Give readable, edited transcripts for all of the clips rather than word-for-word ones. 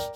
Hello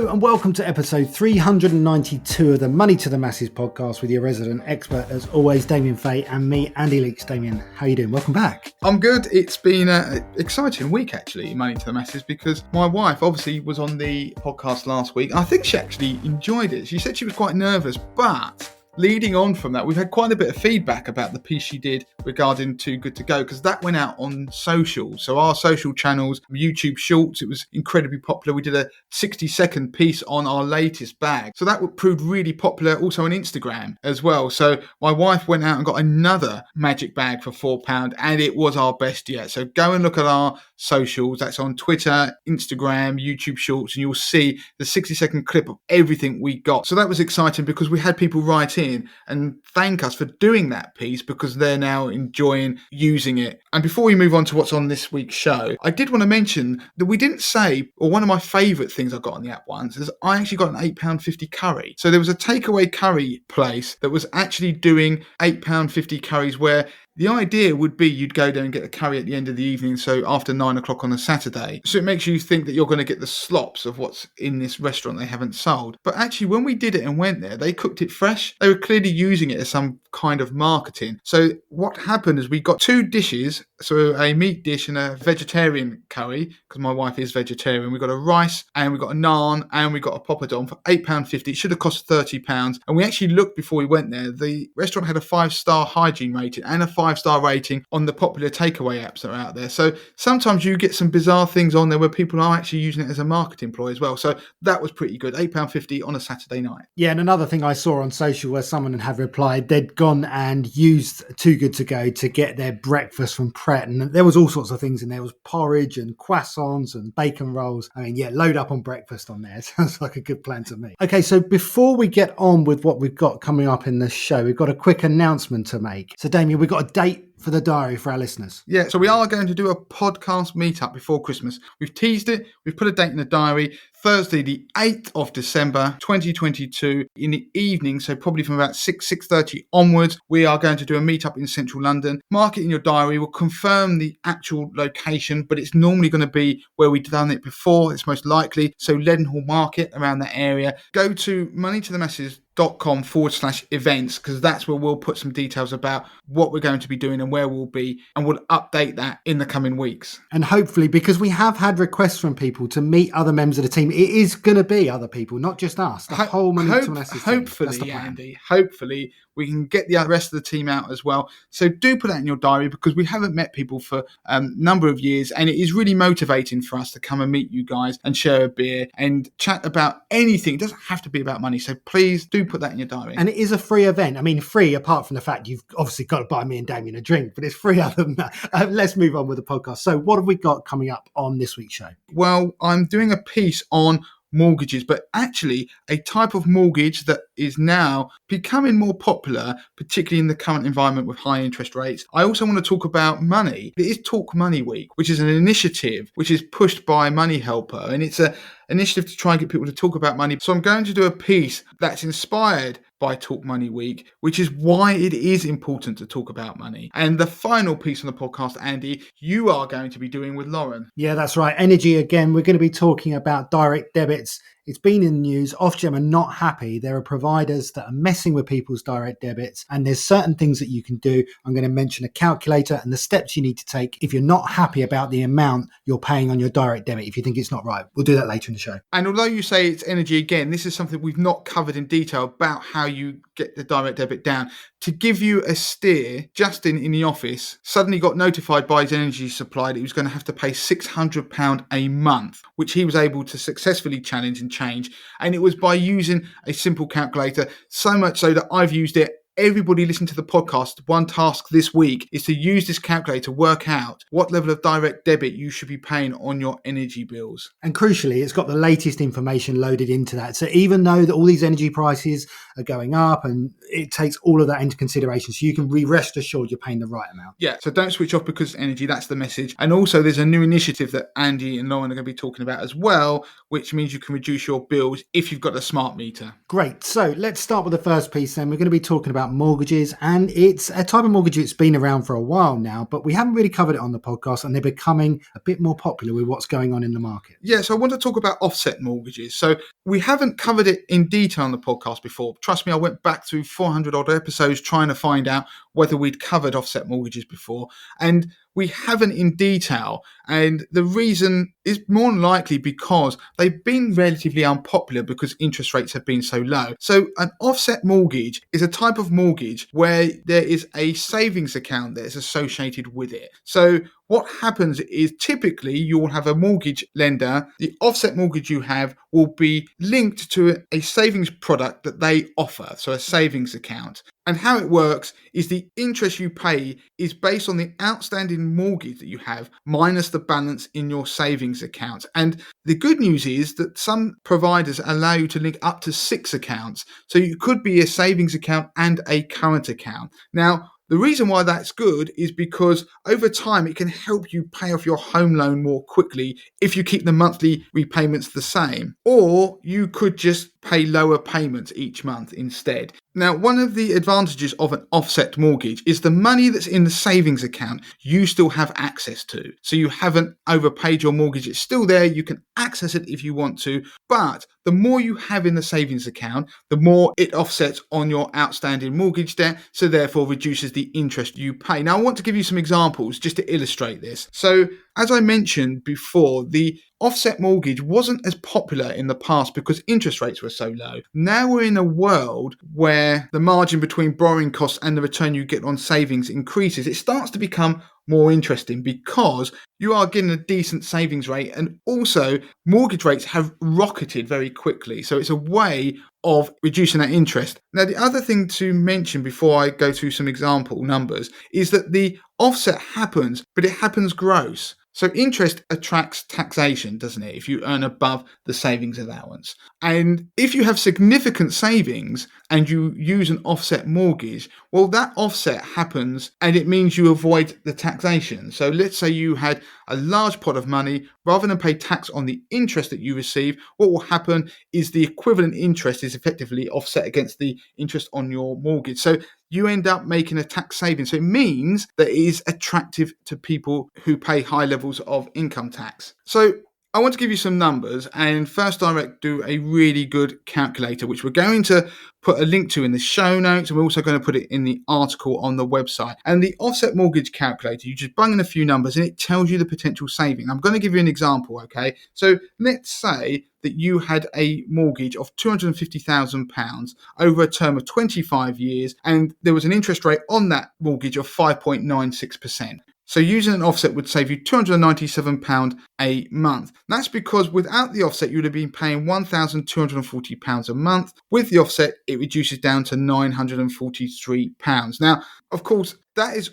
and welcome to episode 392 of the Money to the Masses podcast with your resident expert, as always, Damien Fay, and me, Andy Leaks. Damien, how are you doing? Welcome back. I'm good. It's been an exciting week, actually, Money to the Masses, because my wife obviously was on the podcast last week. I think she actually enjoyed it. She said she was quite nervous, but leading on from that, we've had quite a bit of feedback about the piece she did regarding Too Good To Go, because that went out on social. So our social channels, YouTube Shorts, it was incredibly popular. We did a 60-second piece on our latest bag. So that proved really popular also on Instagram as well. So my wife went out and got another magic bag for £4, and it was our best yet. So go and look at our socials. That's on Twitter, Instagram, YouTube Shorts, and you'll see the 60-second clip of everything we got. So that was exciting because we had people write in and thank us for doing that piece because they're now enjoying using it. And before we move on to what's on this week's show, I did want to mention that we didn't say, or one of my favourite things I got on the app once is I actually got an £8.50 curry. So there was a takeaway curry place that was actually doing £8.50 curries, where the idea would be you'd go there and get a curry at the end of the evening, so after 9 o'clock on a Saturday. So it makes you think that you're going to get the slops of what's in this restaurant they haven't sold. But actually, when we did it and went there, they cooked it fresh. They were clearly using it as some kind of marketing. So what happened is we got two dishes, so a meat dish and a vegetarian curry, because my wife is vegetarian. We got a rice and we got a naan and we got a poppadom for £8.50. It should have cost £30. And we actually looked before we went there. The restaurant had a 5-star hygiene rating and a 5-star rating on the popular takeaway apps that are out there. So sometimes you get some bizarre things on there where people are actually using it as a marketing ploy as well. So that was pretty good. £8.50 on a Saturday night. Yeah, and another thing I saw on social where someone had replied, they'd gone and used Too Good To Go to get their breakfast from Pret, and there was all sorts of things in there. There was porridge and croissants and bacon rolls. I mean, yeah, load up on breakfast on there. Sounds like a good plan to me. Okay, so before we get on with what we've got coming up in the show, we've got a quick announcement to make. So Damien, we've got a date for the diary for our listeners. Yeah, so we are going to do a podcast meetup before Christmas. We've teased it. We've put a date in the diary. Thursday, the 8th of December, 2022, in the evening, so probably from about 6:30 onwards, we are going to do a meetup in central London. Mark it in your diary. We'll confirm the actual location, but it's normally going to be where we've done it before. It's most likely. So Leadenhall Market, around that area. Go to moneytothemasses.com/events, because that's where we'll put some details about what we're going to be doing and where we'll be, and we'll update that in the coming weeks. And hopefully, because we have had requests from people to meet other members of the team, it is going to be other people, not just us. The whole Money to the Masses team. Hopefully, Andy, hopefully we can get the rest of the team out as well. So do put that in your diary, because we haven't met people for a number of years, and it is really motivating for us to come and meet you guys and share a beer and chat about anything. It doesn't have to be about money. So please do put that in your diary. And it is a free event. I mean, free apart from the fact you've obviously got to buy me and Damien a drink, but it's free other than that. Let's move on with the podcast. So what have we got coming up on this week's show? Well, I'm doing a piece on mortgages, but actually a type of mortgage that is now becoming more popular, particularly in the current environment with high interest rates. I also want to talk about money. It is Talk Money Week, which is an initiative which is pushed by Money Helper, and it's an initiative to try and get people to talk about money. So I'm going to do a piece that's inspired by Talk Money Week, which is why it is important to talk about money. And the final piece on the podcast, Andy, you are going to be doing with Lauren. Yeah, that's right. Energy again. We're going to be talking about direct debits. It's been in the news. Ofgem are not happy. There are providers that are messing with people's direct debits, and there's certain things that you can do. I'm going to mention a calculator and the steps you need to take if you're not happy about the amount you're paying on your direct debit, if you think it's not right. We'll do that later in the show. And although you say it's energy again, this is something we've not covered in detail about how you get the direct debit down. To give you a steer, Justin in the office suddenly got notified by his energy supplier that he was going to have to pay £600 a month, which he was able to successfully challenge and change. And it was by using a simple calculator, so much so that I've used it. Everybody listen to the podcast. One task this week is to use this calculator to work out what level of direct debit you should be paying on your energy bills. And crucially, it's got the latest information loaded into that. So even though that all these energy prices are going up, and it takes all of that into consideration, so you can rest assured you're paying the right amount. Yeah, so don't switch off because it's energy. That's the message. And also there's a new initiative that Andy and Lauren are going to be talking about as well, which means you can reduce your bills if you've got a smart meter. Great. So let's start with the first piece then. We're going to be talking about about mortgages, and it's a type of mortgage that's been around for a while now, but we haven't really covered it on the podcast, and they're becoming a bit more popular with what's going on in the market. Yeah, so I want to talk about offset mortgages. So we haven't covered it in detail on the podcast before. Trust me, I went back through 400 odd episodes trying to find out whether we'd covered offset mortgages before. And we haven't in detail. And the reason is more than likely because they've been relatively unpopular because interest rates have been so low. So an offset mortgage is a type of mortgage where there is a savings account that is associated with it. So what happens is typically you'll have a mortgage lender. The offset mortgage you have will be linked to a savings product that they offer, so a savings account. And how it works is the interest you pay is based on the outstanding mortgage that you have minus the balance in your savings account. And the good news is that some providers allow you to link up to 6 accounts. So you could be a savings account and a current account. Now, the reason why that's good is because over time it can help you pay off your home loan more quickly if you keep the monthly repayments the same. Or you could just pay lower payments each month instead. Now, one of the advantages of an offset mortgage is the money that's in the savings account you still have access to. So you haven't overpaid your mortgage, it's still there, you can access it if you want to, but the more you have in the savings account, the more it offsets on your outstanding mortgage debt, so therefore reduces the interest you pay. Now, I want to give you some examples just to illustrate this. So, as I mentioned before, the offset mortgage wasn't as popular in the past because interest rates were so low. Now we're in a world where the margin between borrowing costs and the return you get on savings increases. It starts to become more interesting because you are getting a decent savings rate, and also mortgage rates have rocketed very quickly. So it's a way of reducing that interest. Now, the other thing to mention before I go through some example numbers is that the offset happens, but it happens gross. So interest attracts taxation, doesn't it, if you earn above the savings allowance? And if you have significant savings and you use an offset mortgage, well, that offset happens and it means you avoid the taxation. So let's say you had a large pot of money. Rather than pay tax on the interest that you receive, what will happen is the equivalent interest is effectively offset against the interest on your mortgage. So you end up making a tax saving. So it means that it is attractive to people who pay high levels of income tax. So I want to give you some numbers, and First Direct do a really good calculator, which we're going to put a link to in the show notes, and we're also going to put it in the article on the website. And the offset mortgage calculator, you just bung in a few numbers and it tells you the potential saving. I'm going to give you an example, okay? So let's say that you had a mortgage of £250,000 over a term of 25 years, and there was an interest rate on that mortgage of 5.96%. So using an offset would save you £297 a month. That's because without the offset, you would have been paying £1,240 a month. With the offset, it reduces down to £943. Now, of course, that is,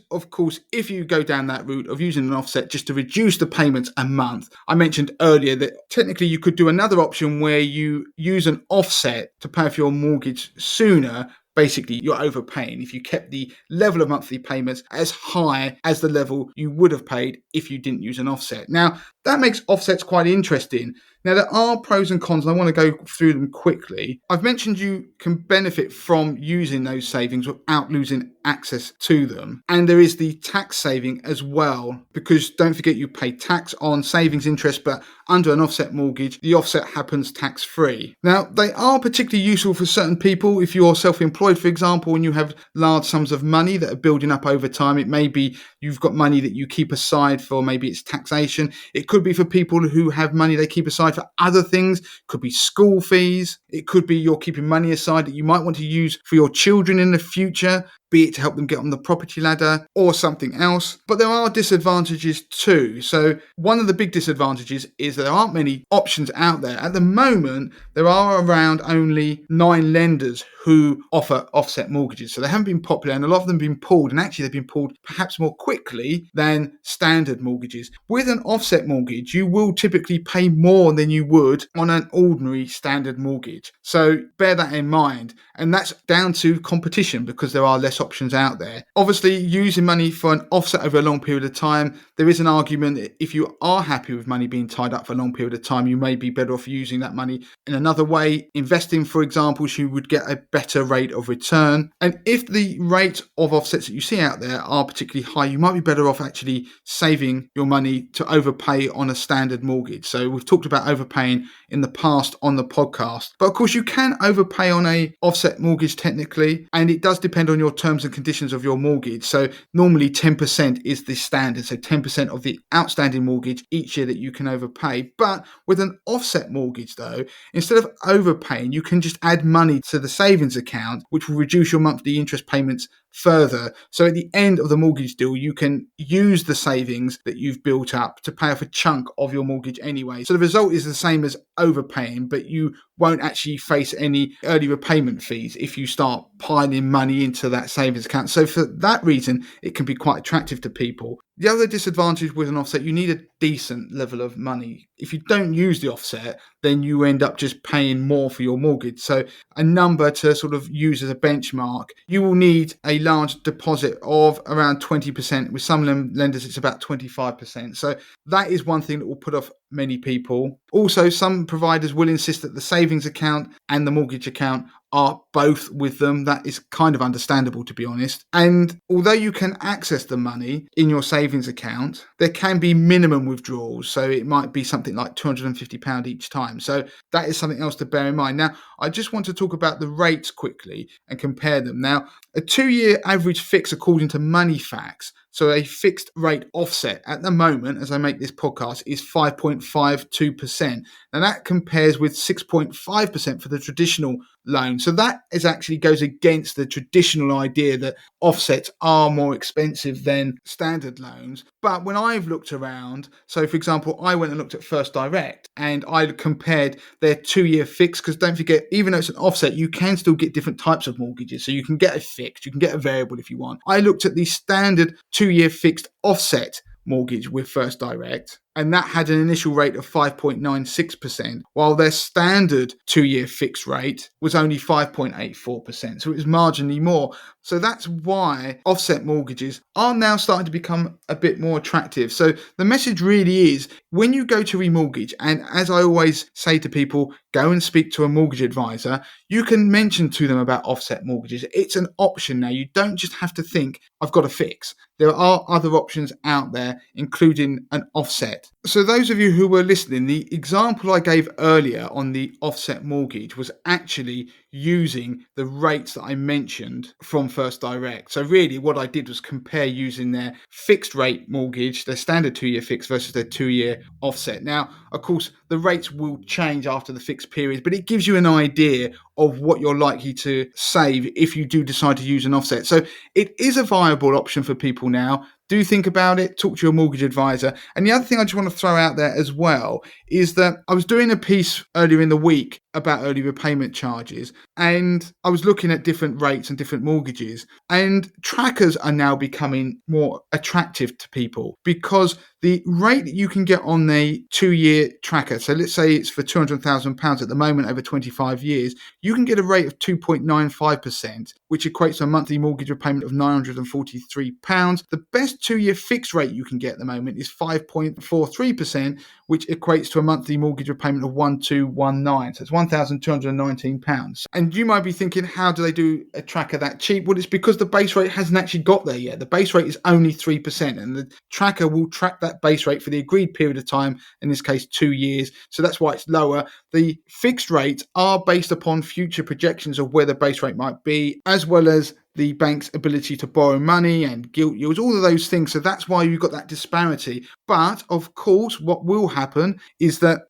if you go down that route of using an offset just to reduce the payments a month. I mentioned earlier that technically you could do another option where you use an offset to pay off your mortgage sooner. Basically, you're overpaying if you kept the level of monthly payments as high as the level you would have paid if you didn't use an offset. Now, that makes offsets quite interesting. Now, there are pros and cons, and I want to go through them quickly. I've mentioned you can benefit from using those savings without losing access to them. And there is the tax saving as well, because don't forget you pay tax on savings interest, but under an offset mortgage, the offset happens tax-free. Now, they are particularly useful for certain people. If you're self-employed, for example, and you have large sums of money that are building up over time, it may be you've got money that you keep aside for, maybe it's taxation. It could be for people who have money they keep aside for other things. It could be school fees. It could be you're keeping money aside that you might want to use for your children in the future, be it to help them get on the property ladder or something else. But there are disadvantages too. So one of the big disadvantages is there aren't many options out there. At the moment, there are around only 9 lenders who offer offset mortgages. So they haven't been popular, and a lot of them have been pulled, and actually they've been pulled perhaps more quickly than standard mortgages. With an offset mortgage, mortgage, you will typically pay more than you would on an ordinary standard mortgage. So bear that in mind. And that's down to competition because there are less options out there. Obviously, using money for an offset over a long period of time, there is an argument that if you are happy with money being tied up for a long period of time, you may be better off using that money in another way. Investing, for example, so you would get a better rate of return. And if the rate of offsets that you see out there are particularly high, you might be better off actually saving your money to overpay on a standard mortgage. So we've talked about overpaying in the past on the podcast. But of course, you can overpay on a offset mortgage technically, and it does depend on your terms and conditions of your mortgage. So normally 10% is the standard. So 10% of the outstanding mortgage each year that you can overpay. But with an offset mortgage though, instead of overpaying, you can just add money to the savings account, which will reduce your monthly interest payments further. So at the end of the mortgage deal, you can use the savings that you've built up to pay off a chunk of your mortgage anyway. So the result is the same as overpaying, but you won't actually face any early repayment fees if you start piling money into that savings account. So for that reason, it can be quite attractive to people. The other disadvantage with an offset, you need a decent level of money. If you don't use the offset, then you end up just paying more for your mortgage. So a number to sort of use as a benchmark, you will need a large deposit of around 20%. With some lenders, it's about 25%. So that is one thing that will put off many people. Also, some providers will insist that the savings account and the mortgage account are both with them. That is kind of understandable, to be honest. And although you can access the money in your savings account, there can be minimum withdrawals. So it might be something like £250 each time. So that is something else to bear in mind. Now, I just want to talk about the rates quickly and compare them. Now, a 2-year average fix according to Moneyfacts, so a fixed rate offset at the moment, as I make this podcast, is 5.52%. Now that compares with 6.5% for the traditional loan. So that is actually goes against the traditional idea that offsets are more expensive than standard loans. But when I've looked around, so for example, I went and looked at First Direct and I compared their 2-year fix, because don't forget, even though it's an offset, you can still get different types of mortgages. So you can get a fixed, you can get a variable if you want. I looked at the standard 2-year fixed offset mortgage with First Direct, and that had an initial rate of 5.96%, while their standard 2-year fixed rate was only 5.84%. So it was marginally more. So that's why offset mortgages are now starting to become a bit more attractive. So the message really is, when you go to remortgage, and as I always say to people, go and speak to a mortgage advisor, you can mention to them about offset mortgages. It's an option now. You don't just have to think, I've got a fix. There are other options out there, including an offset. So those of you who were listening, the example I gave earlier on the offset mortgage was actually using the rates that I mentioned from First Direct. So really what I did was compare using their fixed rate mortgage, their standard 2-year fix versus their 2-year offset. Now, of course, the rates will change after the fixed period, but it gives you an idea of what you're likely to save if you do decide to use an offset. So it is a viable option for people now. Do think about it, talk to your mortgage advisor. And the other thing I just want to throw out there as well is that I was doing a piece earlier in the week about early repayment charges, and I was looking at different rates and different mortgages, and trackers are now becoming more attractive to people because the rate that you can get on the 2-year tracker, so let's say it's for £200,000 at the moment over 25 years, you can get a rate of 2.95%, which equates to a monthly mortgage repayment of £943. The best 2-year fixed rate you can get at the moment is 5.43%, which equates to a monthly mortgage repayment of 1219. So it's £1,219. And you might be thinking, how do they do a tracker that cheap? Well, it's because the base rate hasn't actually got there yet. The base rate is only 3%, and the tracker will track that base rate for the agreed period of time, in this case 2 years. So that's why it's lower. The fixed rates are based upon future projections of where the base rate might be, as well as the bank's ability to borrow money and gilt yields, all of those things. So that's why you've got that disparity. But of course, what will happen is that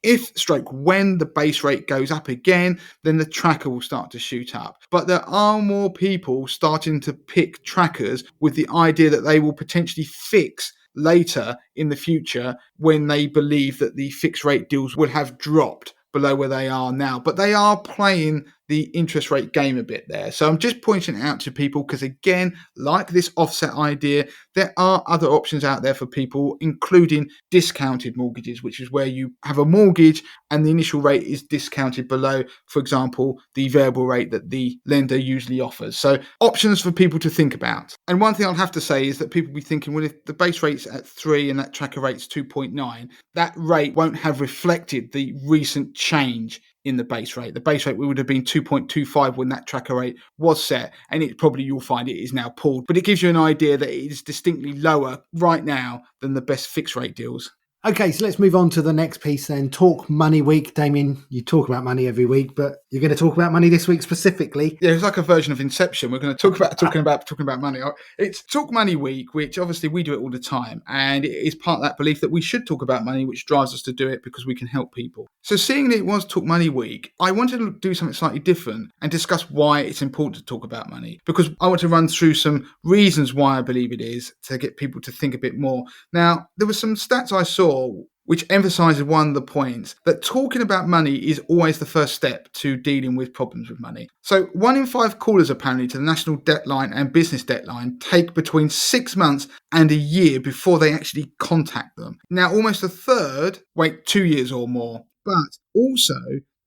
when the base rate goes up again, then the tracker will start to shoot up. But there are more people starting to pick trackers with the idea that they will potentially fix later in the future when they believe that the fixed rate deals will have dropped below where they are now. But they are playing the interest rate game a bit there. So I'm just pointing it out to people because, again, like this offset idea, there are other options out there for people, including discounted mortgages, which is where you have a mortgage and the initial rate is discounted below, for example, the variable rate that the lender usually offers. So options for people to think about. And one thing I'll have to say is that people will be thinking, well, if the base rate's at 3 and that tracker rate's 2.9, that rate won't have reflected the recent change in the base rate. The base rate would have been 2.25 when that tracker rate was set, and it probably, you'll find, it is now pulled. But it gives you an idea that it is distinctly lower right now than the best fixed rate deals. Okay, so let's move on to the next piece then. Talk Money Week. Damien, you talk about money every week, but you're going to talk about money this week specifically. Yeah, it's like a version of Inception. We're going to talk about talking about money. It's Talk Money Week, which obviously we do it all the time, and it is part of that belief that we should talk about money, which drives us to do it because we can help people. So seeing that it was Talk Money Week, I wanted to do something slightly different and discuss why it's important to talk about money, because I want to run through some reasons why I believe it is to get people to think a bit more. Now, there were some stats I saw which emphasizes one of the points that talking about money is always the first step to dealing with problems with money. So 1 in 5 callers apparently to the national debt line and business debt line take between 6 months and a year before they actually contact them. Now, almost a third wait 2 years or more. But also,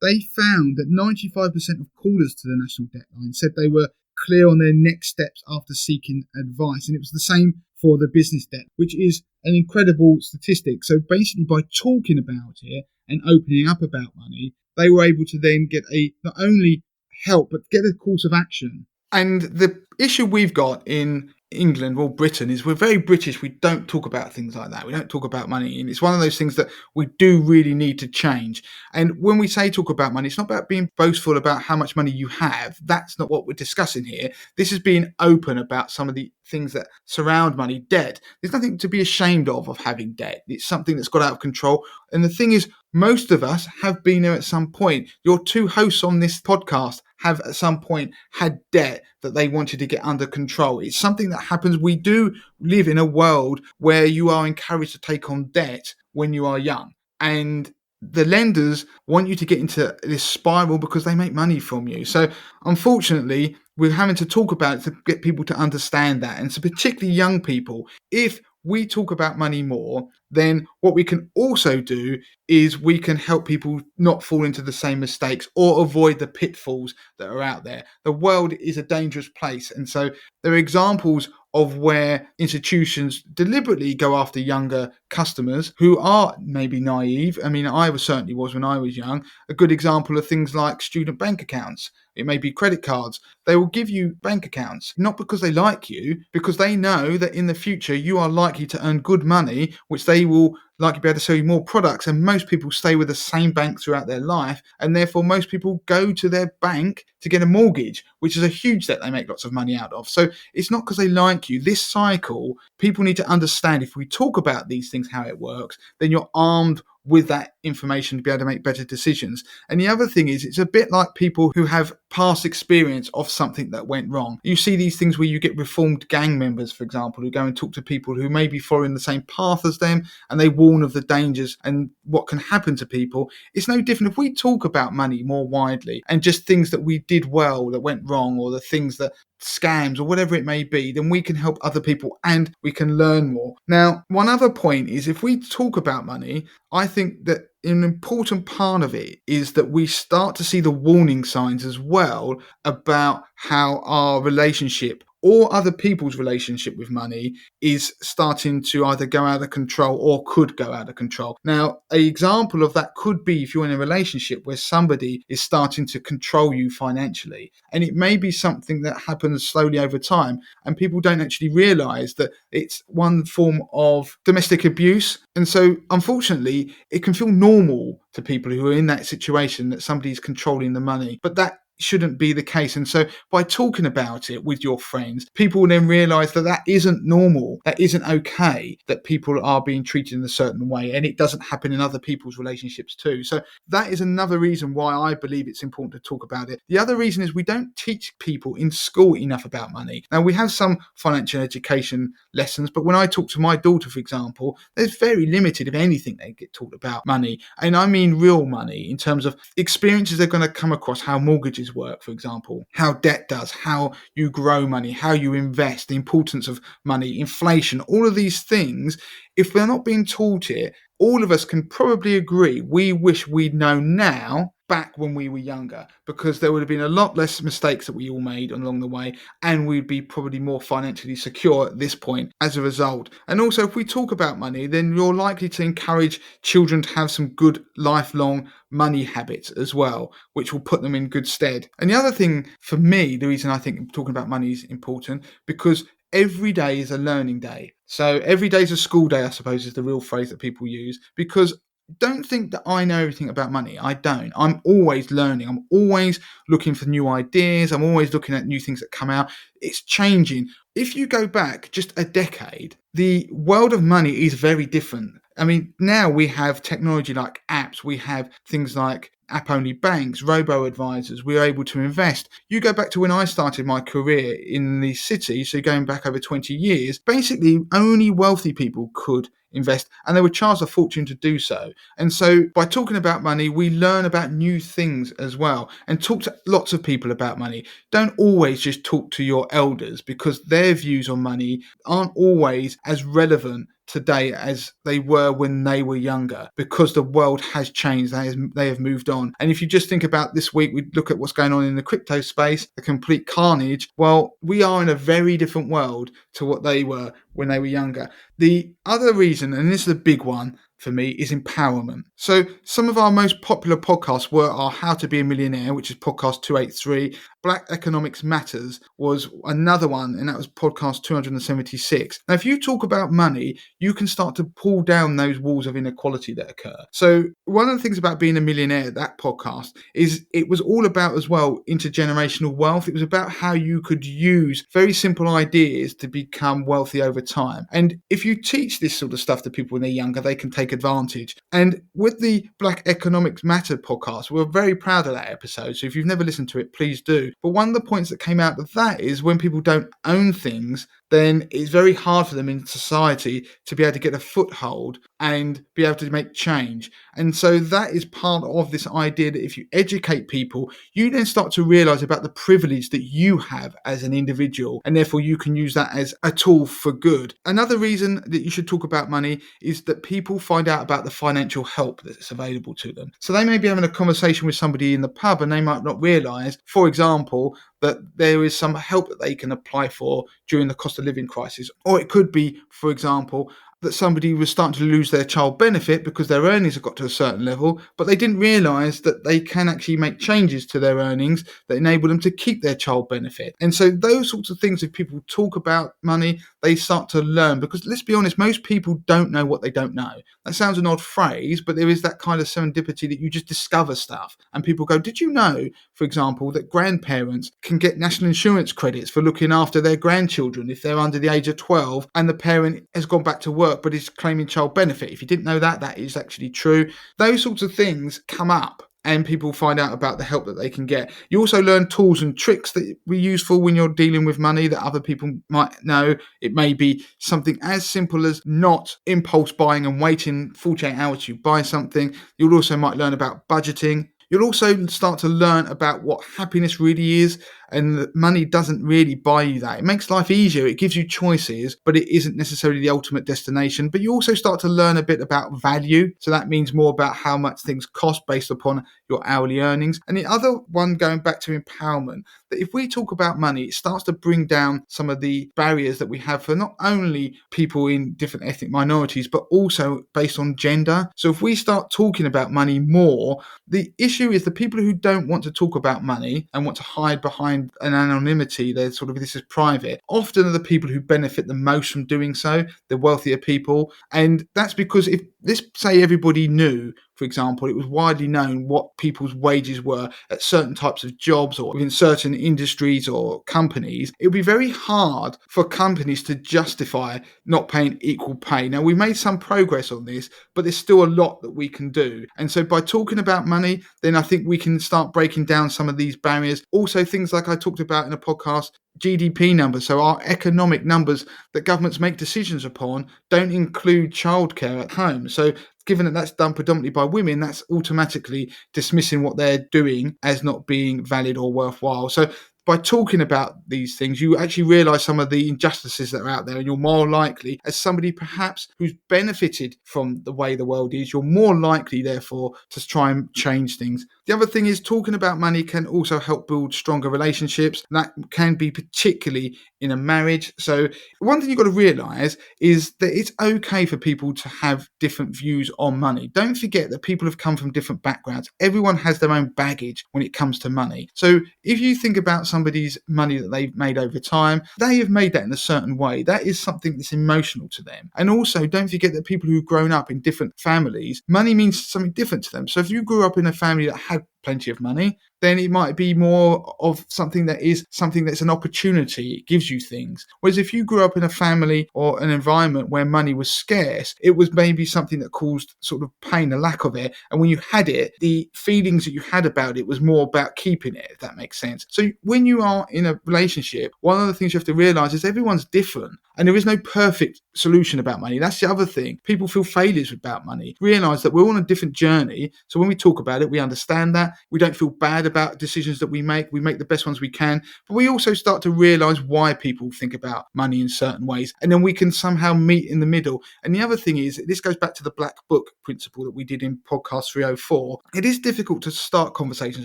they found that 95% of callers to the national debt line said they were clear on their next steps after seeking advice. And it was the same for the business debt, which is an incredible statistic. So basically, by talking about it and opening up about money, they were able to then get not only help, but get a course of action. And the issue we've got in England or Britain is we're very British. We don't talk about things like that. We don't talk about money. And it's one of those things that we do really need to change. And when we say talk about money, it's not about being boastful about how much money you have. That's not what we're discussing here. This is being open about some of the things that surround money. Debt. There's nothing to be ashamed of having debt. It's something that's got out of control. And the thing is, most of us have been there at some point. Your 2 hosts on this podcast have at some point had debt that they wanted to get under control. It's something that happens. We do live in a world where you are encouraged to take on debt when you are young. And the lenders want you to get into this spiral because they make money from you. So unfortunately, we're having to talk about it to get people to understand that. And so particularly young people, if we talk about money more, then what we can also do is we can help people not fall into the same mistakes or avoid the pitfalls that are out there. The world is a dangerous place. And so there are examples of where institutions deliberately go after younger customers who are maybe naive. I mean, I certainly was when I was young. A good example of things like student bank accounts. It may be credit cards. They will give you bank accounts, not because they like you, because they know that in the future you are likely to earn good money, which they will likely be able to sell you more products. And most people stay with the same bank throughout their life. And therefore, most people go to their bank to get a mortgage, which is a huge debt they make lots of money out of. So it's not because they like you. This cycle, people need to understand, if we talk about these things, how it works, then you're armed with that information to be able to make better decisions. And the other thing is, it's a bit like people who have past experience of something that went wrong. You see these things where you get reformed gang members, for example, who go and talk to people who may be following the same path as them, and they warn of the dangers and what can happen to people. It's no different if we talk about money more widely and just things that we did well that went wrong, or the things that scams or whatever it may be, then we can help other people and we can learn more. Now, one other point is, if we talk about money, I think that an important part of it is that we start to see the warning signs as well about how our relationship or other people's relationship with money is starting to either go out of control or could go out of control. Now, an example of that could be if you're in a relationship where somebody is starting to control you financially. And it may be something that happens slowly over time, and people don't actually realize that it's one form of domestic abuse. And so, unfortunately, it can feel normal to people who are in that situation that somebody's controlling the money. But that shouldn't be the case. And so by talking about it with your friends, people will then realize that that isn't normal, that isn't okay, that people are being treated in a certain way, and it doesn't happen in other people's relationships too. So that is another reason why I believe it's important to talk about it. The other reason is we don't teach people in school enough about money. Now, we have some financial education lessons, but when I talk to my daughter, for example, there's very limited, if anything, they get taught about money. And I mean real money in terms of experiences they're going to come across, how mortgages finances work, for example, how debt does, how you grow money, how you invest, the importance of money, inflation, all of these things, if they're not being taught it, all of us can probably agree we wish we'd known now back when we were younger, because there would have been a lot less mistakes that we all made along the way, and we'd be probably more financially secure at this point as a result. And also, if we talk about money, then you're likely to encourage children to have some good lifelong money habits as well, which will put them in good stead. And the other thing for me, the reason I think talking about money is important, because every day is a learning day. So every day is a school day, I suppose, is the real phrase that people use, because don't think that I know everything about money. I don't. I'm always learning. I'm always looking for new ideas. I'm always looking at new things that come out. It's changing. If you go back just a decade, the world of money is very different. I mean, now we have technology like apps. We have things like app-only banks, robo-advisors. We're able to invest. You go back to when I started my career in the city, so going back over 20 years, basically only wealthy people could invest, and they were charged a fortune to do so. And so by talking about money, we learn about new things as well, and talk to lots of people about money. Don't always just talk to your elders, because their views on money aren't always as relevant today as they were when they were younger, because the world has changed. They have moved on. And if you just think about this week, we look at what's going on in the crypto space, the complete carnage. Well, we are in a very different world to what they were when they were younger. The other reason, and this is a big one for me, is empowerment. So some of our most popular podcasts were our How to Be a Millionaire, which is podcast 283. Black Economics Matters was another one, and that was podcast 276. Now, if you talk about money, you can start to pull down those walls of inequality that occur. So one of the things about being a millionaire, that podcast, is it was all about as well intergenerational wealth. It was about how you could use very simple ideas to become wealthy over time. And if you teach this sort of stuff to people when they're younger, they can take advantage. And with the Black Economics Matter podcast, we're very proud of that episode. So if you've never listened to it, please do. But one of the points that came out of that is when people don't own things, then it's very hard for them in society to be able to get a foothold and be able to make change. And so that is part of this idea that if you educate people, you then start to realize about the privilege that you have as an individual, and therefore you can use that as a tool for good. Another reason that you should talk about money is that people find out about the financial help that's available to them. So they may be having a conversation with somebody in the pub and they might not realize, for example, that there is some help that they can apply for during the cost of living crisis. Or it could be, for example, that somebody was starting to lose their child benefit because their earnings have got to a certain level, but they didn't realise that they can actually make changes to their earnings that enable them to keep their child benefit. And so those sorts of things, if people talk about money, they start to learn, because let's be honest, most people don't know what they don't know. That sounds an odd phrase, but there is that kind of serendipity that you just discover stuff. And people go, did you know, for example, that grandparents can get national insurance credits for looking after their grandchildren if they're under the age of 12 and the parent has gone back to work but is claiming child benefit? If you didn't know that, that is actually true. Those sorts of things come up and people find out about the help that they can get. You also learn tools and tricks that will be useful when you're dealing with money that other people might know. It may be something as simple as not impulse buying and waiting 48 hours to buy something. You also might learn about budgeting. You'll also start to learn about what happiness really is, and that money doesn't really buy you that. It makes life easier, it gives you choices, but it isn't necessarily the ultimate destination. But you also start to learn a bit about value. So that means more about how much things cost based upon your hourly earnings. And the other one, going back to empowerment, that if we talk about money, it starts to bring down some of the barriers that we have for not only people in different ethnic minorities, but also based on gender. So if we start talking about money more, the issue is the people who don't want to talk about money and want to hide behind an anonymity, they're sort of, this is private, often are the people who benefit the most from doing so, the wealthier people. And that's because if, let's say everybody knew, for example, it was widely known what people's wages were at certain types of jobs or in certain industries or companies, it would be very hard for companies to justify not paying equal pay. Now, we made some progress on this, but there's still a lot that we can do. And so by talking about money, then I think we can start breaking down some of these barriers. Also, things like I talked about in a podcast, GDP numbers, so our economic numbers that governments make decisions upon, don't include childcare at home. So given that that's done predominantly by women, that's automatically dismissing what they're doing as not being valid or worthwhile. So by talking about these things, you actually realize some of the injustices that are out there, and you're more likely, as somebody perhaps who's benefited from the way the world is, you're more likely, therefore, to try and change things. The other thing is, talking about money can also help build stronger relationships. That can be particularly in a marriage. So one thing you've got to realize is that it's okay for people to have different views on money. Don't forget that people have come from different backgrounds. Everyone has their own baggage when it comes to money. So if you think about somebody's money that they've made over time, they have made that in a certain way. That is something that's emotional to them. And also, don't forget that people who've grown up in different families, money means something different to them. So if you grew up in a family that had plenty of money, then it might be more of something that's an opportunity. It gives you things. Whereas if you grew up in a family or an environment where money was scarce, it was maybe something that caused sort of pain, a lack of it. And when you had it, the feelings that you had about it was more about keeping it, if that makes sense. So when you are in a relationship, one of the things you have to realize is everyone's different and there is no perfect solution about money. That's the other thing. People feel failures about money. Realize that we're on a different journey. So when we talk about it, we understand that. We don't feel bad about decisions that we make. We make the best ones we can. But we also start to realize why people think about money in certain ways. And then we can somehow meet in the middle. And the other thing is, this goes back to the black book principle that we did in podcast 304. It is difficult to start conversations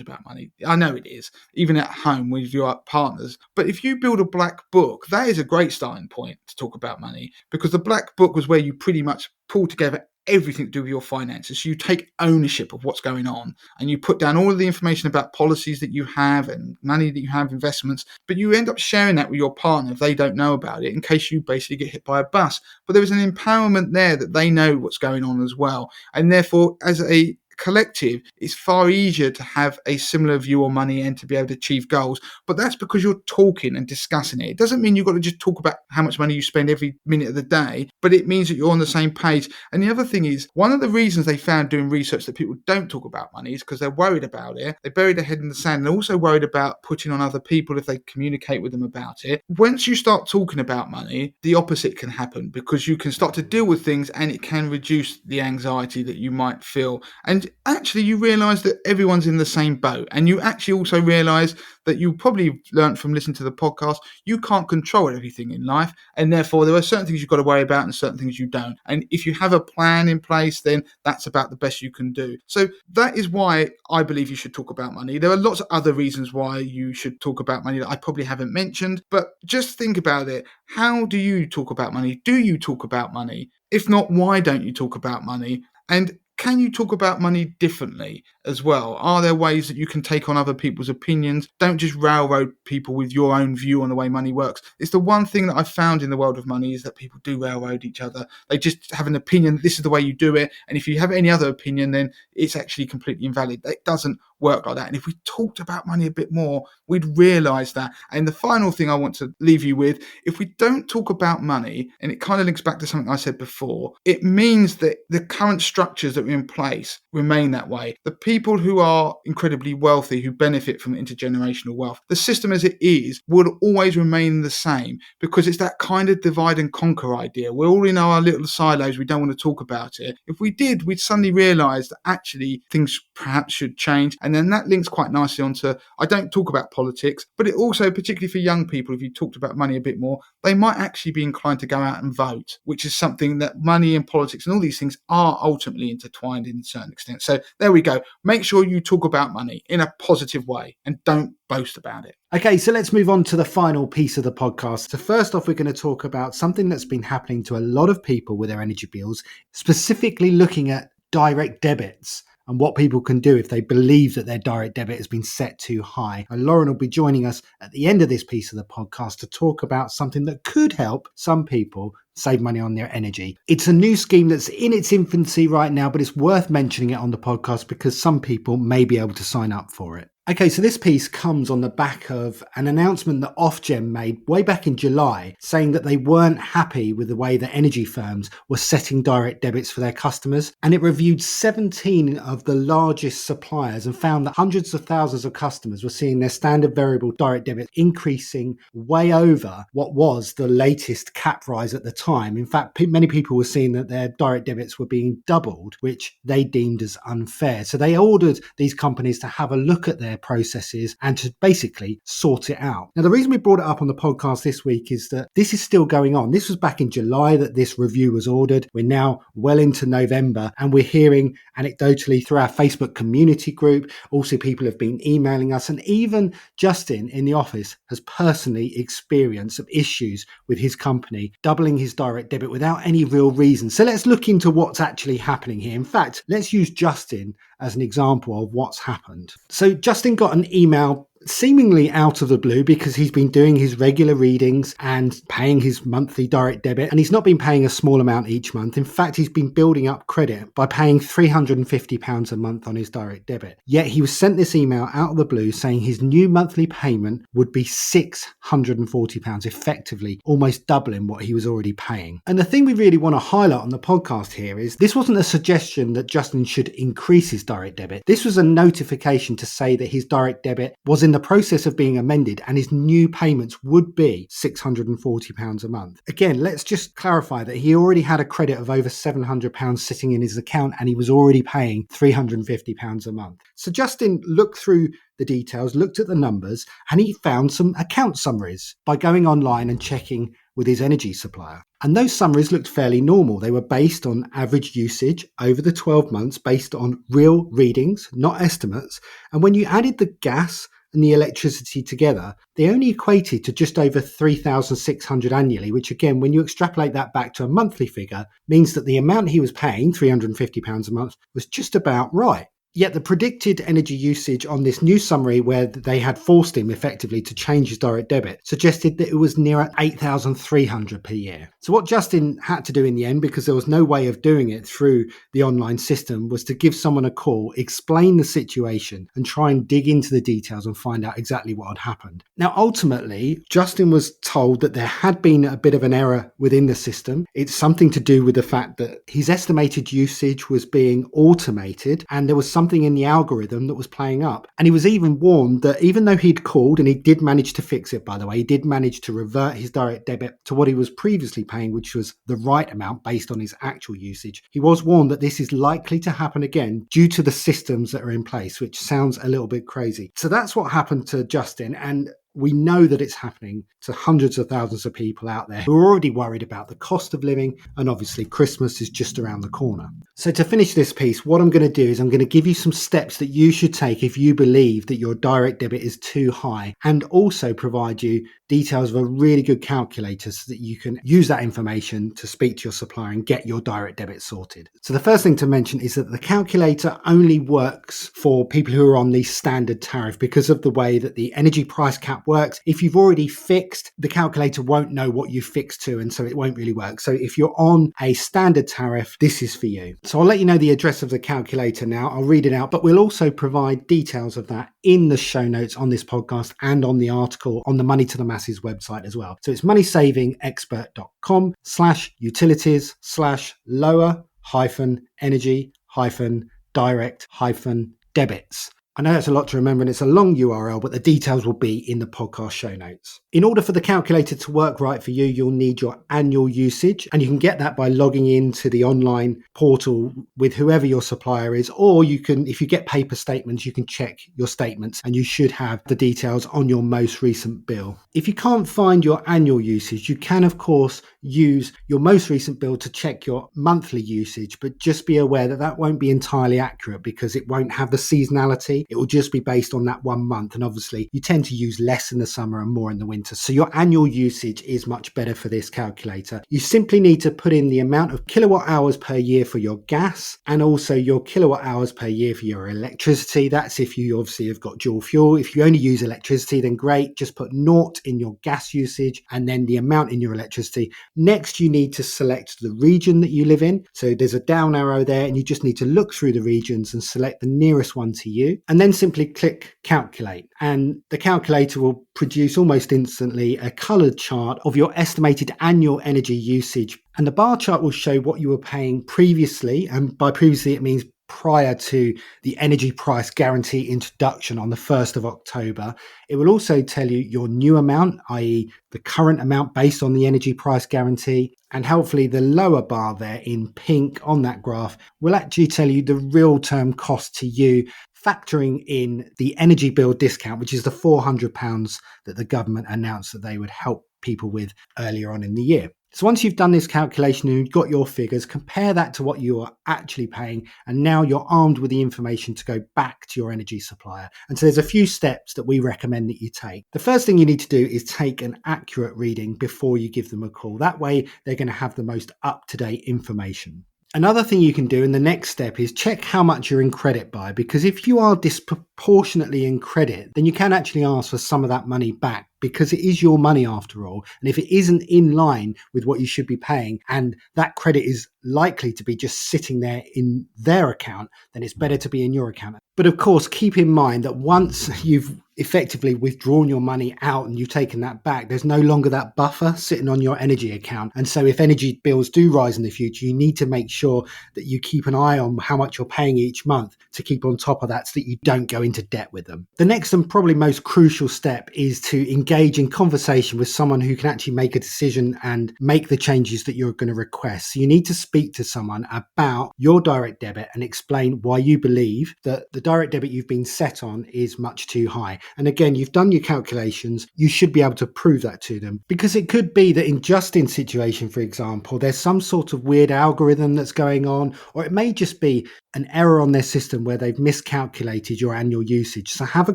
about money. I know it is, even at home with your partners. But if you build a black book, that is a great starting point to talk about money, because the black book was where you pretty much pull together everything to do with your finances. So you take ownership of what's going on and you put down all of the information about policies that you have and money that you have, investments, but you end up sharing that with your partner if they don't know about it, in case you basically get hit by a bus. But there is an empowerment there that they know what's going on as well. And therefore, as a collective, it's far easier to have a similar view on money and to be able to achieve goals. But that's because you're talking and discussing it. It doesn't mean you've got to just talk about how much money you spend every minute of the day, but it means that you're on the same page. And the other thing is, one of the reasons they found doing research that people don't talk about money is because they're worried about it. They bury their head in the sand. They're also worried about putting on other people if they communicate with them about it. Once you start talking about money, the opposite can happen, because you can start to deal with things and it can reduce the anxiety that you might feel. And actually you realize that everyone's in the same boat, and you actually also realize that you probably learned from listening to the podcast, you can't control everything in life, and therefore there are certain things you've got to worry about and certain things you don't. And if you have a plan in place, then that's about the best you can do. So that is why I believe you should talk about money. There are lots of other reasons why you should talk about money that I probably haven't mentioned, but just think about it. How do you talk about money? Do you talk about money? If not, why don't you talk about money? And can you talk about money differently as well? Are there ways that you can take on other people's opinions? Don't just railroad people with your own view on the way money works. It's the one thing that I've found in the world of money, is that people do railroad each other. They just have an opinion. This is the way you do it. And if you have any other opinion, then it's actually completely invalid. It doesn't work like that. And if we talked about money a bit more, we'd realize that. And the final thing I want to leave you with, if we don't talk about money, and it kind of links back to something I said before, it means that the current structures that are in place remain that way. The people who are incredibly wealthy, who benefit from intergenerational wealth, the system as it is will always remain the same, because it's that kind of divide and conquer idea. We're all in our little silos. We don't want to talk about it. If we did, we'd suddenly realize that actually things perhaps should change. And then that links quite nicely onto, I don't talk about politics, but it also, particularly for young people, if you talked about money a bit more, they might actually be inclined to go out and vote, which is something that money and politics and all these things are ultimately intertwined in a certain extent. So there we go. Make sure you talk about money in a positive way and don't boast about it. Okay, so let's move on to the final piece of the podcast. So first off, we're going to talk about something that's been happening to a lot of people with their energy bills, specifically looking at direct debits and what people can do if they believe that their direct debit has been set too high. And Lauren will be joining us at the end of this piece of the podcast to talk about something that could help some people save money on their energy. It's a new scheme that's in its infancy right now, but it's worth mentioning it on the podcast because some people may be able to sign up for it. Okay, so this piece comes on the back of an announcement that Ofgem made way back in July, saying that they weren't happy with the way that energy firms were setting direct debits for their customers. And it reviewed 17 of the largest suppliers and found that hundreds of thousands of customers were seeing their standard variable direct debit increasing way over what was the latest cap rise at the time. In fact, many people were seeing that their direct debits were being doubled, which they deemed as unfair. So they ordered these companies to have a look at their processes and to basically sort it out. Now, the reason we brought it up on the podcast this week is that this is still going on. This was back in July that this review was ordered. We're now well into November, and we're hearing anecdotally through our Facebook community group. Also, people have been emailing us, and even Justin in the office has personally experienced some issues with his company doubling his direct debit without any real reason. So let's look into what's actually happening here. In fact, let's use Justin as an example of what's happened. So Justin got an email seemingly out of the blue because he's been doing his regular readings and paying his monthly direct debit, and he's not been paying a small amount each month. In fact, he's been building up credit by paying £350 a month on his direct debit. Yet he was sent this email out of the blue saying his new monthly payment would be £640, effectively almost doubling what he was already paying. And the thing we really want to highlight on the podcast here is this wasn't a suggestion that Justin should increase his direct debit. This was a notification to say that his direct debit was in the process of being amended and his new payments would be £640 a month. Again, let's just clarify that he already had a credit of over £700 sitting in his account and he was already paying £350 a month. So Justin looked through the details, looked at the numbers, and he found some account summaries by going online and checking with his energy supplier. And those summaries looked fairly normal. They were based on average usage over the 12 months, based on real readings, not estimates. And when you added the gas and the electricity together, they only equated to just over 3,600 annually, which again, when you extrapolate that back to a monthly figure, means that the amount he was paying, £350 a month, was just about right. Yet the predicted energy usage on this new summary, where they had forced him effectively to change his direct debit, suggested that it was nearer 8,300 per year. So what Justin had to do in the end, because there was no way of doing it through the online system, was to give someone a call, explain the situation, and try and dig into the details and find out exactly what had happened. Now, ultimately, Justin was told that there had been a bit of an error within the system. It's something to do with the fact that his estimated usage was being automated, and there was something in the algorithm that was playing up. And he was even warned that even though he'd called, and he did manage to fix it, by the way, he did manage to revert his direct debit to what he was previously paying, which was the right amount based on his actual usage. He was warned that this is likely to happen again due to the systems that are in place, which sounds a little bit crazy. So that's what happened to Justin, and we know that it's happening to hundreds of thousands of people out there who are already worried about the cost of living, and obviously Christmas is just around the corner. So to finish this piece, what I'm going to do is I'm going to give you some steps that you should take if you believe that your direct debit is too high, and also provide you details of a really good calculator so that you can use that information to speak to your supplier and get your direct debit sorted. So the first thing to mention is that the calculator only works for people who are on the standard tariff because of the way that the energy price cap works. If you've already fixed, the calculator won't know what you fixed to, and so it won't really work. So if you're on a standard tariff, this is for you. So I'll let you know the address of the calculator now. I'll read it out, but we'll also provide details of that in the show notes on this podcast and on the article on the Money to the Masses website as well. So it's moneysavingexpert.com/utilities/lower-energy-direct-debits. I know that's a lot to remember and it's a long URL, but the details will be in the podcast show notes. In order for the calculator to work right for you, you'll need your annual usage, and you can get that by logging into the online portal with whoever your supplier is, or you can, if you get paper statements, you can check your statements and you should have the details on your most recent bill. If you can't find your annual usage, you can of course use your most recent bill to check your monthly usage, but just be aware that that won't be entirely accurate because it won't have the seasonality. It will just be based on that 1 month. And obviously you tend to use less in the summer and more in the winter. So your annual usage is much better for this calculator. You simply need to put in the amount of kilowatt hours per year for your gas and also your kilowatt hours per year for your electricity. That's if you obviously have got dual fuel. If you only use electricity, then great. Just put naught in your gas usage and then the amount in your electricity. Next, you need to select the region that you live in. So there's a down arrow there and you just need to look through the regions and select the nearest one to you. And and then simply click calculate. And the calculator will produce almost instantly a coloured chart of your estimated annual energy usage. And the bar chart will show what you were paying previously. And by previously, it means prior to the energy price guarantee introduction on the 1st of October. It will also tell you your new amount, i.e. the current amount based on the energy price guarantee. And helpfully, the lower bar there in pink on that graph will actually tell you the real term cost to you, factoring in the energy bill discount, which is the £400 that the government announced that they would help people with earlier on in the year. So once you've done this calculation and you've got your figures, compare that to what you are actually paying. And now you're armed with the information to go back to your energy supplier. And so there's a few steps that we recommend that you take. The first thing you need to do is take an accurate reading before you give them a call. That way, they're going to have the most up-to-date information. Another thing you can do in the next step is check how much you're in credit by, because if you are disproportionately in credit, then you can actually ask for some of that money back, because it is your money after all. And if it isn't in line with what you should be paying, and that credit is likely to be just sitting there in their account, then it's better to be in your account. But of course, keep in mind that once you've effectively withdrawn your money out and you've taken that back, there's no longer that buffer sitting on your energy account. And so if energy bills do rise in the future, you need to make sure that you keep an eye on how much you're paying each month to keep on top of that so that you don't go into debt with them. The next and probably most crucial step is to engage in conversation with someone who can actually make a decision and make the changes that you're going to request. So you need to speak to someone about your direct debit and explain why you believe that the direct debit you've been set on is much too high. And again, you've done your calculations, you should be able to prove that to them, because it could be that in Justin's situation, for example, there's some sort of weird algorithm that's going on, or it may just be an error on their system where they've miscalculated your annual usage. So have a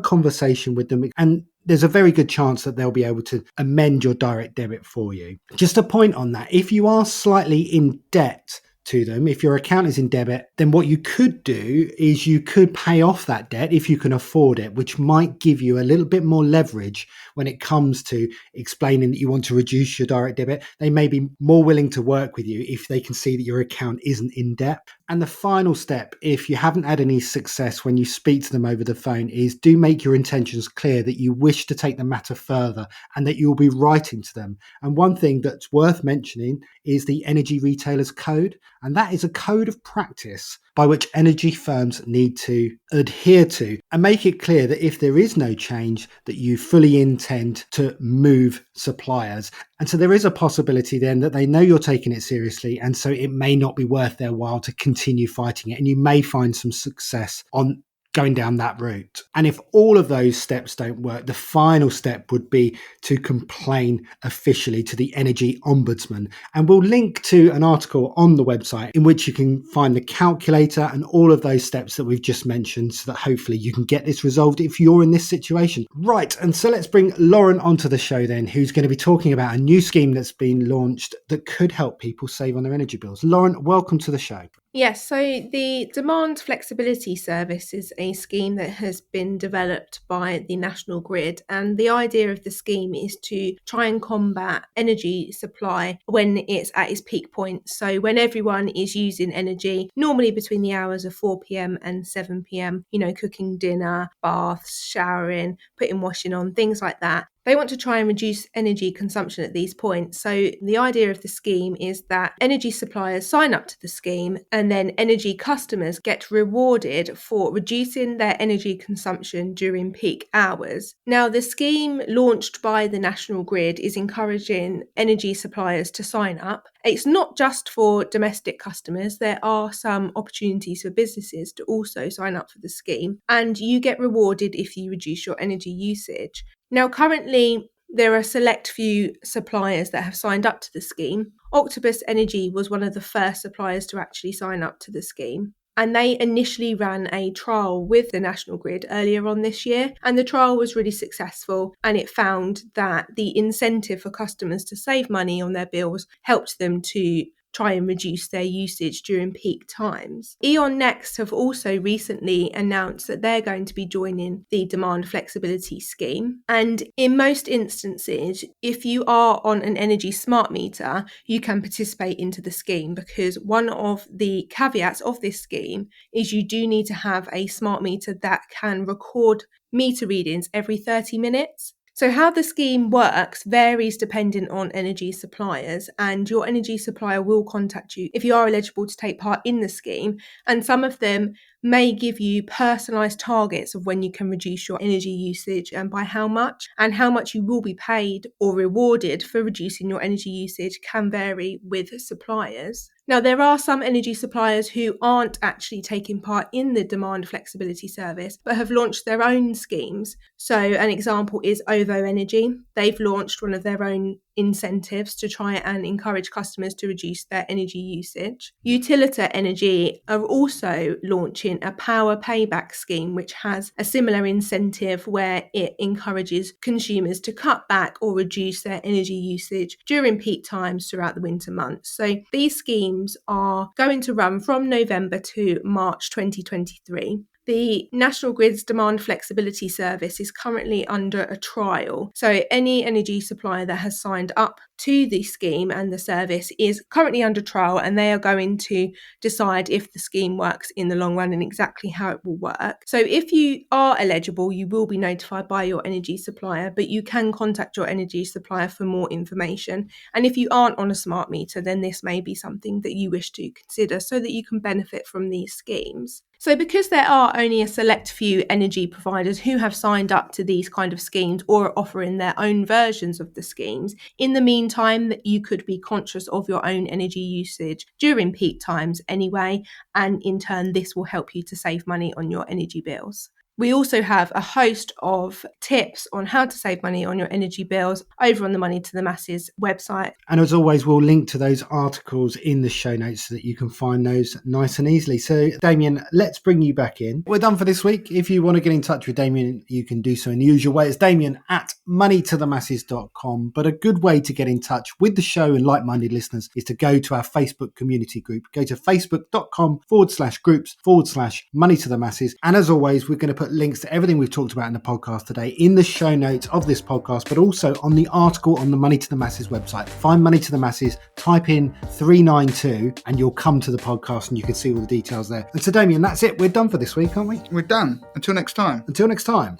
conversation with them, and there's a very good chance that they'll be able to amend your direct debit for you. Just a point on that, if you are slightly in debt to them, if your account is in debit, then what you could do is you could pay off that debt if you can afford it, which might give you a little bit more leverage when it comes to explaining that you want to reduce your direct debit. They may be more willing to work with you if they can see that your account isn't in debt. And the final step, if you haven't had any success when you speak to them over the phone, is do make your intentions clear that you wish to take the matter further and that you'll be writing to them. And one thing that's worth mentioning is the Energy Retailers Code. And that is a code of practice by which energy firms need to adhere to, and make it clear that if there is no change, that you fully intend to move suppliers. And so there is a possibility then that they know you're taking it seriously, and so it may not be worth their while to continue fighting it, and you may find some success on going down that route. And if all of those steps don't work, the final step would be to complain officially to the Energy Ombudsman. And we'll link to an article on the website in which you can find the calculator and all of those steps that we've just mentioned, so that hopefully you can get this resolved if you're in this situation. Right, and so let's bring Lauren onto the show then, who's going to be talking about a new scheme that's been launched that could help people save on their energy bills. Lauren, welcome to the show. Yes, so the Demand Flexibility Service is a scheme that has been developed by the National Grid, and the idea of the scheme is to try and combat energy supply when it's at its peak point. So when everyone is using energy, normally between the hours of 4 p.m. and 7 p.m, cooking dinner, baths, showering, putting washing on, things like that. They want to try and reduce energy consumption at these points. So the idea of the scheme is that energy suppliers sign up to the scheme, and then energy customers get rewarded for reducing their energy consumption during peak hours. Now, the scheme launched by the National Grid is encouraging energy suppliers to sign up. It's not just for domestic customers. There are some opportunities for businesses to also sign up for the scheme, and you get rewarded if you reduce your energy usage. Now, currently, there are a select few suppliers that have signed up to the scheme. Octopus Energy was one of the first suppliers to actually sign up to the scheme. And they initially ran a trial with the National Grid earlier on this year. And the trial was really successful. And it found that the incentive for customers to save money on their bills helped them to try and reduce their usage during peak times. E.ON Next have also recently announced that they're going to be joining the demand flexibility scheme. And in most instances, if you are on an energy smart meter, you can participate into the scheme, because one of the caveats of this scheme is you do need to have a smart meter that can record meter readings every 30 minutes. So how the scheme works varies depending on energy suppliers, and your energy supplier will contact you if you are eligible to take part in the scheme, and some of them may give you personalised targets of when you can reduce your energy usage and by how much, and how much you will be paid or rewarded for reducing your energy usage can vary with suppliers. Now, there are some energy suppliers who aren't actually taking part in the demand flexibility service, but have launched their own schemes. So an example is OVO Energy. They've launched one of their own incentives to try and encourage customers to reduce their energy usage. Utilita Energy are also launching a power payback scheme, which has a similar incentive where it encourages consumers to cut back or reduce their energy usage during peak times throughout the winter months. So these schemes are going to run from November to March 2023. The National Grid's demand flexibility service is currently under a trial. So any energy supplier that has signed up to the scheme and the service is currently under trial, and they are going to decide if the scheme works in the long run and exactly how it will work. So if you are eligible, you will be notified by your energy supplier, but you can contact your energy supplier for more information. And if you aren't on a smart meter, then this may be something that you wish to consider so that you can benefit from these schemes. So because there are only a select few energy providers who have signed up to these kind of schemes or are offering their own versions of the schemes, in the meantime, you could be conscious of your own energy usage during peak times anyway, and in turn, this will help you to save money on your energy bills. We also have a host of tips on how to save money on your energy bills over on the Money to the Masses website. And as always, we'll link to those articles in the show notes so that you can find those nice and easily. So, Damien, let's bring you back in. We're done for this week. If you want to get in touch with Damien, you can do so in the usual way. It's damien@moneytothemasses.com. But a good way to get in touch with the show and like-minded listeners is to go to our Facebook community group. Go to facebook.com/groups/money to the masses. And as always, we're going to put links to everything we've talked about in the podcast today in the show notes of this podcast, but also on the article on the Money to the Masses website. Find Money to the Masses, type in 392, and you'll come to the podcast and you can see all the details there. And so, Damien, that's it. We're done for this week, aren't we? We're done. Until next time. Until next time.